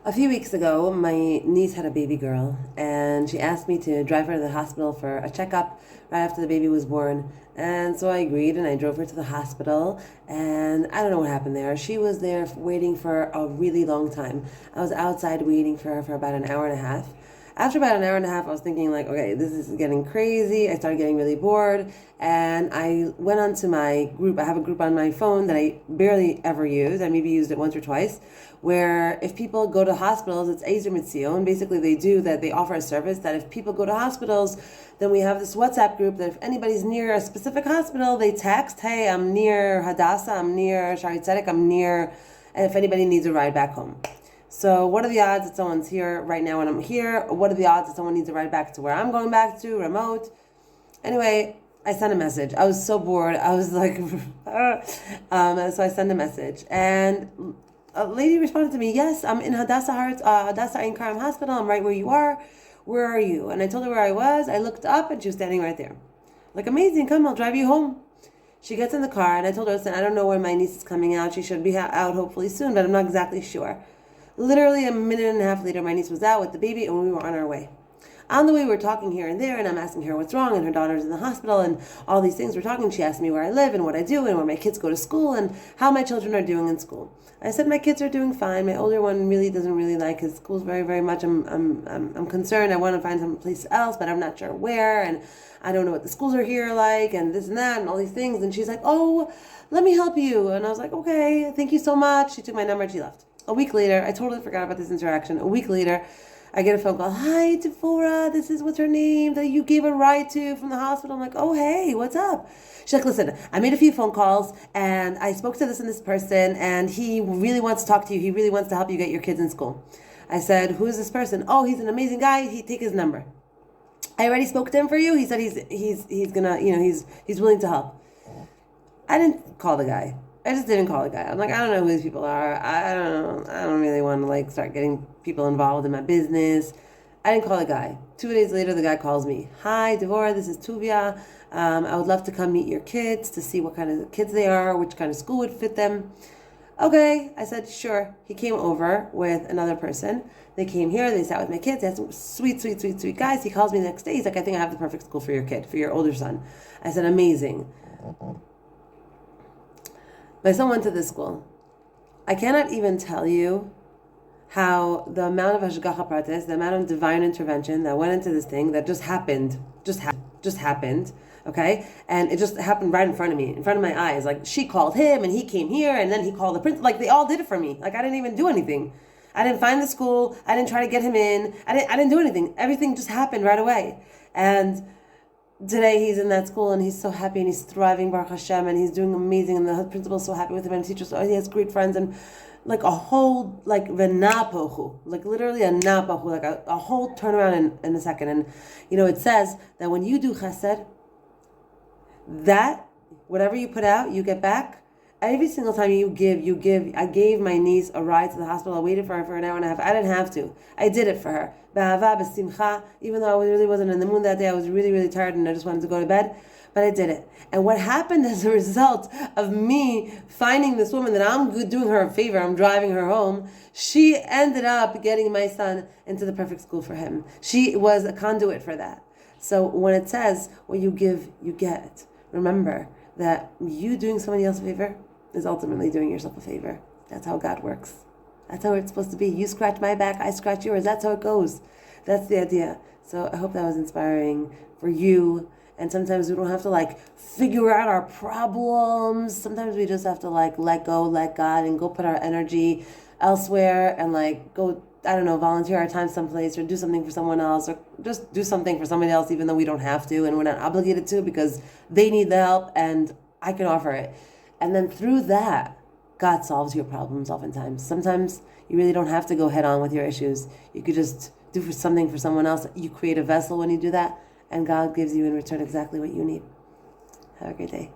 A few weeks ago, my niece had a baby girl, and she asked me to drive her to the hospital for a checkup right after the baby was born. And so I agreed, and I drove her to the hospital, and I don't know what happened there. She was there waiting for a really long time. I was outside waiting for her for about an hour and a half. After about an hour and a half, I was thinking like, okay, this is getting crazy. I started getting really bored, and I went onto my group. I have a group on my phone that I barely ever use. I maybe used it once or twice, where if people go to hospitals, it's Ezer Mitzio, and basically they offer a service that if people go to hospitals, then we have this WhatsApp group that if anybody's near a specific hospital, they text, hey, I'm near Hadassah, I'm near Shari Tzedek, I'm near, and if anybody needs a ride back home. So what are the odds that someone's here right now when I'm here? What are the odds that someone needs a ride back to where I'm going back to, remote? Anyway, I sent a message. I was so bored. I was like, so I sent a message. And a lady responded to me, yes, I'm in Hadassah Ein Karam Hospital. I'm right where you are. Where are you? And I told her where I was. I looked up and she was standing right there. Like, amazing, come, I'll drive you home. She gets in the car and I told her, listen, I don't know when my niece is coming out. She should be out hopefully soon, but I'm not exactly sure. Literally a minute and a half later, my niece was out with the baby and we were on our way. On the way, we're talking here and there, and I'm asking her what's wrong, and her daughter's in the hospital, and all these things we're talking. She asked me where I live and what I do and where my kids go to school and how my children are doing in school. I said my kids are doing fine. My older one really doesn't really like his school very, very much. I'm concerned. I want to find some place else, but I'm not sure where, and I don't know what the schools are here like, and this and that, and all these things. And she's like, oh, let me help you. And I was like, okay, thank you so much. She took my number and she left. A week later, I totally forgot about this interaction. A week later, I get a phone call. Hi, Devorah. This is what's her name that you gave a ride to from the hospital. I'm like, oh, hey, what's up? She's like, listen, I made a few phone calls and I spoke to this and this person and he really wants to talk to you. He really wants to help you get your kids in school. I said, who is this person? Oh, he's an amazing guy. Take his number. I already spoke to him for you. He said he's gonna, he's willing to help. I didn't call the guy. I just didn't call the guy. I'm like, I don't know who these people are. I don't know. I don't really want to start getting people involved in my business. I didn't call the guy. 2 days later, the guy calls me. Hi, Devorah, this is Tuvia. I would love to come meet your kids to see what kind of kids they are, which kind of school would fit them. Okay, I said, sure. He came over with another person. They came here, they sat with my kids. They had some sweet, sweet, sweet, sweet guys. He calls me the next day. He's like, I think I have the perfect school for your kid, for your older son. I said, amazing. My son went to this school. I cannot even tell you how the amount of Hasgacha Pratit, the amount of divine intervention that went into this thing that just happened, okay? And it just happened right in front of me, in front of my eyes. Like, she called him, and he came here, and then he called the principal. Like, they all did it for me. Like, I didn't even do anything. I didn't find the school. I didn't try to get him in. I didn't do anything. Everything just happened right away. And today he's in that school and he's so happy and he's thriving, Baruch Hashem, and he's doing amazing, and the principal's so happy with him, and the teacher's he has great friends, and like a whole v'napohu, like literally a napohu, like a whole turnaround in a second. And it says that when you do chesed, that whatever you put out, you get back. Every single time you give. I gave my niece a ride to the hospital. I waited for her for an hour and a half. I didn't have to. I did it for her. B'ahava, b'simcha. Even though I really wasn't in the mood that day, I was really, really tired and I just wanted to go to bed. But I did it. And what happened as a result of me finding this woman that I'm doing her a favor, I'm driving her home, she ended up getting my son into the perfect school for him. She was a conduit for that. So when it says, when you give, you get, remember that you doing somebody else a favor is ultimately doing yourself a favor. That's how God works. That's how it's supposed to be. You scratch my back, I scratch yours. That's how it goes. That's the idea. So I hope that was inspiring for you. And sometimes we don't have to figure out our problems. Sometimes we just have to let go, let God, and go put our energy elsewhere and go, I don't know, volunteer our time someplace or do something for someone else or just do something for somebody else even though we don't have to and we're not obligated to because they need the help and I can offer it. And then through that, God solves your problems oftentimes. Sometimes you really don't have to go head on with your issues. You could just do something for someone else. You create a vessel when you do that, and God gives you in return exactly what you need. Have a great day.